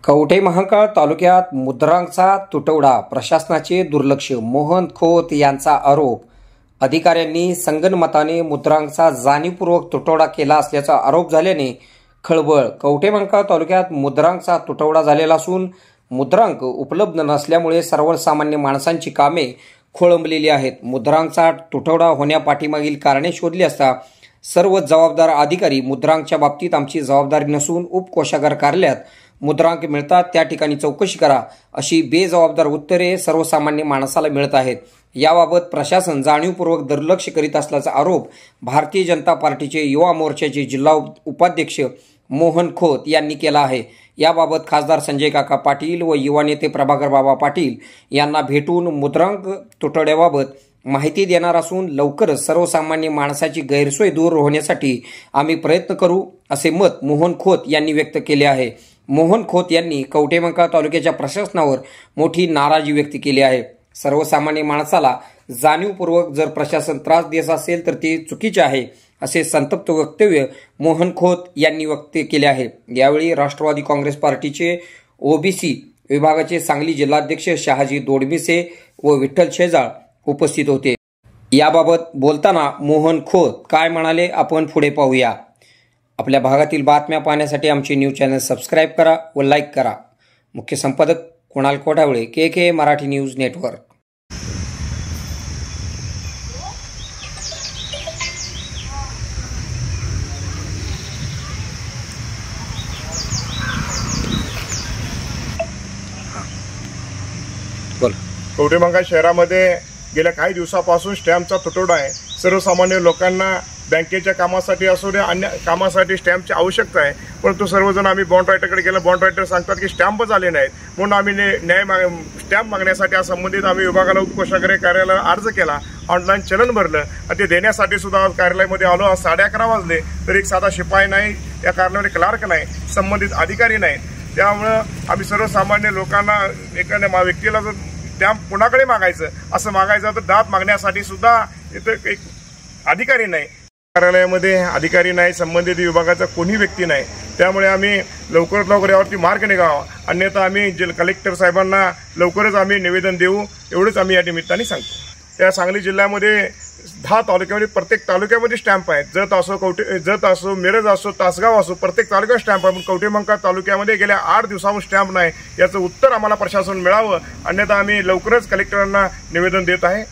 कवठे महांकाळ तालुक्यात मुद्रांकचा तुटवडा, प्रशासनाचे दुर्लक्ष, मोहन खोत यांचा आरोप. अधिकाऱ्यांनी संगनमताने मुद्रांकचा जाणीवपूर्वक तुटवडा केला असल्याचा आरोप झाल्याने खळबळ. कवठे महांकाळ तालुक्यात मुद्रांकचा तुटवडा झालेला असून मुद्रांक उपलब्ध नसल्यामुळे सर्वसामान्य माणसांची कामे खोळंबलेली आहेत. मुद्रांकचा तुटवडा होण्यापाठीमागील कारणे शोधली असता सर्व जबाबदार अधिकारी मुद्रांकच्या बाबतीत आमची जबाबदारी नसून उपकोषागार कार्यालयात मुद्रांक मिळतात त्या ठिकाणी चौकशी करा अशी बेजबाबदार उत्तरे सर्वसामान्य माणसाला मिळत आहेत. याबाबत प्रशासन जाणीवपूर्वक दुर्लक्ष करीत असल्याचा आरोप भारतीय जनता पार्टीचे युवा मोर्चाचे जिल्हा उपाध्यक्ष मोहन खोत यांनी केला आहे. याबाबत खासदार संजय काका पाटील व युवा नेते प्रभाकर बाबा पाटील यांना भेटून मुद्रांक तुटवड्याबाबत माहिती देणार असून लवकरच सर्वसामान्य माणसाची गैरसोय दूर होण्यासाठी आम्ही प्रयत्न करू असे मत मोहन खोत यांनी व्यक्त केले आहे. मोहन खोत यांनी कवठे महांकाळ तालुक्याच्या प्रशासनावर मोठी नाराजी व्यक्त केली आहे. सर्वसामान्य माणसाला जाणीवपूर्वक जर प्रशासन त्रास देत असेल तर ते चुकीचे आहे असे संतप्त वक्तव्य मोहन खोत यांनी व्यक्त केले आहे. यावेळी राष्ट्रवादी काँग्रेस पार्टीचे ओबीसी विभागाचे सांगली जिल्हाध्यक्ष शहाजी दोडमिसे व विठ्ठल शेजाळ उपस्थित होते. याबाबत बोलताना मोहन खोत काय म्हणाले आपण पुढे पाहूया. आपल्या भागातील बातम्या पाहण्यासाठी आमचे न्यूज चॅनल सबस्क्राईब करा व लाईक करा. मुख्य संपादक कुणाल कोठावळे, के मराठी न्यूज नेटवर्क. कवठे महांकाळ शहरामध्ये गेल्या काही दिवसापासून स्टॅम्पचा तुटवडा आहे. सर्वसामान्य लोकांना बँकेच्या कामासाठी असो द्या अन्य कामासाठी स्टॅम्पची आवश्यकता आहे, परंतु सर्वजण आम्ही बॉन्ड रायटरकडे गेलो. बॉन्ड रायटर सांगतात की स्टॅम्पच आले नाहीत, म्हणून आम्ही स्टॅम्प मागण्यासाठी आज संबंधित आम्ही विभागाला उपकोषागार कार्यालयाला अर्ज केला, ऑनलाईन चलन भरलं आणि ते देण्यासाठी सुद्धा आज कार्यालयामध्ये आलो. आज 11:30 वाजले तरी एक साधा शिपाई नाही, या कार्यालयामध्ये क्लार्क नाही, संबंधित अधिकारी नाहीत. त्यामुळं आम्ही सर्वसामान्य लोकांना एखाद्या व्यक्तीला जर स्टॅम्प कुणाकडे मागायचं असं मागायचं तर दात मागण्यासाठी सुद्धा इथं एक अधिकारी नाही, कार्यालयामध्ये अधिकारी नाही, संबंधित विभागाचा कोणी व्यक्ती नाही. त्यामुळे आम्ही लवकरात लवकर यावरती मार्ग निघावा, अन्यथा आम्ही कलेक्टर साहेबांना लवकरच आम्ही निवेदन देऊ एवढंच आम्ही या निमित्ताने सांगतो. त्या सांगली जिल्ह्यामध्ये 10 तालुक्यामध्ये प्रत्येक तालुक्यामध्ये स्टॅम्प आहेत. जत असो मिरज असो तासगाव असो प्रत्येक तालुक्यात स्टॅम्प आहे. पण कवठे महांकाळ तालुक्यामध्ये गेल्या 8 दिवसाहून स्टॅम्प नाही. याचं उत्तर आम्हाला प्रशासन मिळावं, अन्यथा आम्ही लवकरच कलेक्टरांना निवेदन देत आहे.